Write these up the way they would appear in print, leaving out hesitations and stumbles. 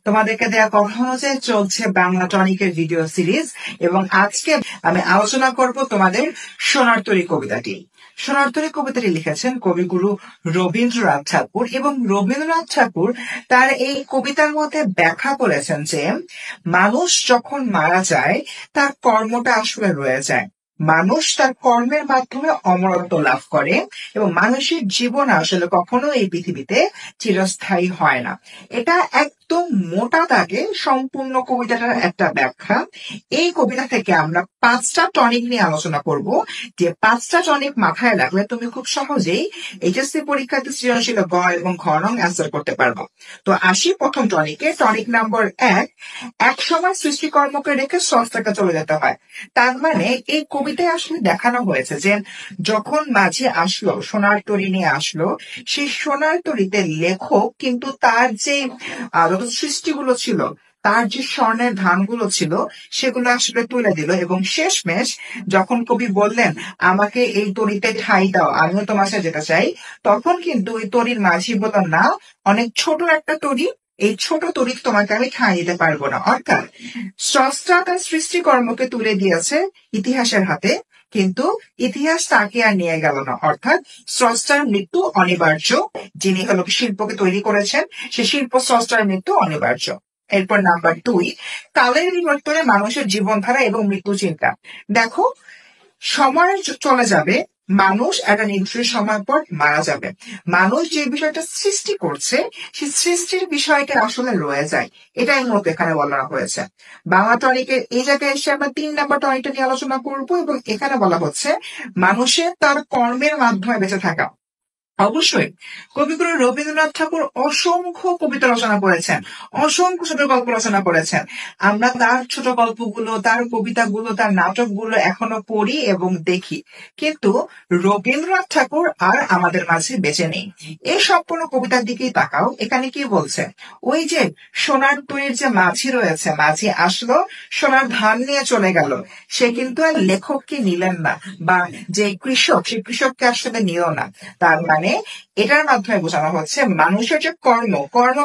তোমাদেরকে দেওয়া কথা অনুযায়ী চলছে বাংলা টনিকের ভিডিও সিরিজ এবং আজকে আমি আলোচনা করব তোমাদের সোনার তরী কবিতাটি। সোনার তরী কবিতাটি লিখেছেন কবিগুরু রবীন্দ্রনাথ ঠাকুর এবং রবীন্দ্রনাথ ঠাকুর তার এই কবিতার মধ্যে ব্যাখ্যা করেছেন যে মানুষ যখন মারা যায় তার কর্মটা আসলে রয়ে যায়, মানুষ তার কর্মের মাধ্যমে অমরত্ব লাভ করে এবং মানুষের জীবন আসলে কখনো এই পৃথিবীতে চিরস্থায়ী হয় না। এটা একদম মোটা দাগে সম্পূর্ণ কবিতাটার একটা ব্যাখ্যা। এই কবিতা থেকে আমরা 5টা টনিক নিয়ে আলোচনা করব, যে 5টা টনিক মাথায় রাখলে তুমি খুব সহজেই এইচএসসি পরীক্ষাতে সৃজনশীল গ এবং ঘ নং অ্যান্সার করতে পারবো। তো আসি প্রথম টনিকে। টনিক নাম্বার 1, এক সময় সৃষ্টিকর্মকে রেখে স্রষ্টাকে চলে যেতে হয়। তার মানে এই কবিতায় আসলে দেখানো হয়েছে যে যখন মাঝি আসলো, সোনার তরী নিয়ে আসলো, সেই সোনার তরীতে লেখক কিন্তু তার যে যত সৃষ্টিগুলো ছিল, তার যে স্বর্ণের ধানগুলো ছিল সেগুলো আসলে তুলে দিল এবং শেষমেশ যখন কবি বললেন আমাকে এই তরীতে ঠাঁই দাও, আমিও তোমার সাথে যেতে চাই, তখন কিন্তু ওই তরীর মাঝি বলল না, অনেক ছোট একটা তরী, এই ছোট তরী তোমাকে আমি ঠাঁই দিতে পারবো না। অর্থাৎ স্রষ্টা তার সৃষ্টিকর্মকে তুলে দিয়েছে ইতিহাসের হাতে, কিন্তু ইতিহাস তাকে আর নিয়ে গেল না। অর্থাৎ স্রষ্টার মৃত্যু অনিবার্য, যিনি হলো শিল্পকে তৈরি করেছেন সে শিল্প স্রষ্টার মৃত্যু অনিবার্য। এরপর নাম্বার 2, কালের বিবর্তনে মানুষের জীবনধারা এবং মৃত্যু চিন্তা। দেখো, সময় চলে যাবে, মানুষ একটা নির্দিষ্ট সময় পর মারা যাবে, মানুষ যে বিষয়টা সৃষ্টি করছে সেই সৃষ্টির বিষয়টা আসলে রয়ে যায়, এটাই মূলত এখানে বলা হয়েছে। বাংলা টনিকের এই জায়গায় এসে আমরা 3 নাম্বার টনিকটা নিয়ে আলোচনা করব এবং এখানে বলা হচ্ছে মানুষের তার কর্মের মাধ্যমে বেঁচে থাকা। অবশ্যই কবিগুরু রবীন্দ্রনাথ ঠাকুর অসংখ্য কবিতা রচনা করেছেন, অসংখ্য ছোট গল্প রচনা করেছেন। আমরা তার ছোট গল্পগুলো, তার কবিতাগুলো, তার নাটকগুলো এখনো পড়ি এবং দেখি, কিন্তু রবীন্দ্রনাথ ঠাকুর আর আমাদের মাঝে বেঁচে নেই। এই সম্পূর্ণ কবিতার দিকেই তাকাও, এখানে কি বলছে, ওই যে সোনার তরীর যে মাঝি রয়েছে, মাঝি আসলো, সোনার ধান নিয়ে চলে গেল, সে কিন্তু আর লেখককে নিলেন না, বা যে কৃষক সেই কৃষককে আসলে নিল না। তার মানে এটার মাধ্যমে বোঝানো হচ্ছে মানুষের যে কর্ম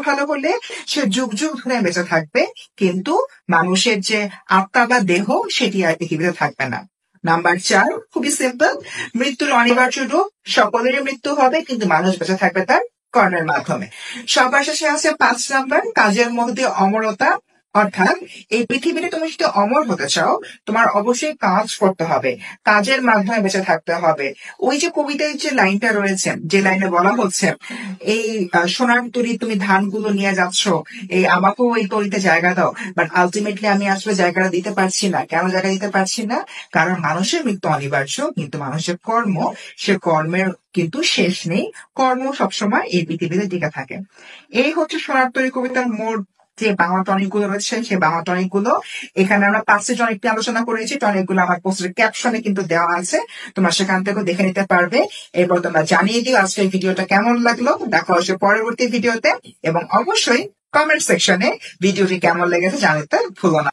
ভালো হলে সে যুগ যুগ ধরে বেঁচে থাকবে, কিন্তু মানুষের যে আত্মা বা দেহ সেটি আর পৃথিবীতে থাকবে না। নাম্বার 4 খুবই সিম্পল, মৃত্যুর অনিবার্য রূপ, সকলেরই মৃত্যু হবে কিন্তু মানুষ বেঁচে থাকবে তার কর্মের মাধ্যমে। সবার শেষে আছে 5 নাম্বার, কাজের মধ্যে অমরতা। অর্থাৎ এই পৃথিবীতে তুমি যদি অমর হতে চাও, তোমার অবশ্যই কাজ করতে হবে, কাজের মাধ্যমে বেঁচে থাকতে হবে। ওই যে কবিতায় যে লাইনটা রয়েছে, যে লাইনে বলা হচ্ছে এই সোনার তরী তুমি ধানগুলো নিয়ে যাচ্ছ, এই আমাকেও এই তরীতে জায়গা দাও, বাট আলটিমেটলি আমি আসলে জায়গাটা দিতে পারছি না। কেন জায়গা দিতে পারছি না? কারণ মানুষের মৃত্যু অনিবার্য, কিন্তু মানুষের কর্ম, সে কর্মের কিন্তু শেষ নেই, কর্ম সবসময় এই পৃথিবীতে টিকে থাকে। এই হচ্ছে সোনার তরী কবিতার মোট যে বাংলা টনিক গুলো রয়েছে, সেই বাংলা টনিক গুলো। এখানে আমরা 5টি টনিক নিয়ে আলোচনা করেছি, টনিক গুলো আমার পোস্টের ক্যাপশনে কিন্তু দেওয়া আছে, তোমরা সেখান থেকে দেখে নিতে পারবে। এরপর তোমরা জানিয়ে দিও আজকের ভিডিওটা কেমন লাগলো। দেখা হচ্ছে পরবর্তী ভিডিওতে এবং অবশ্যই কমেন্ট সেকশনে ভিডিওটি কেমন লেগেছে জানাতে ভুলো না।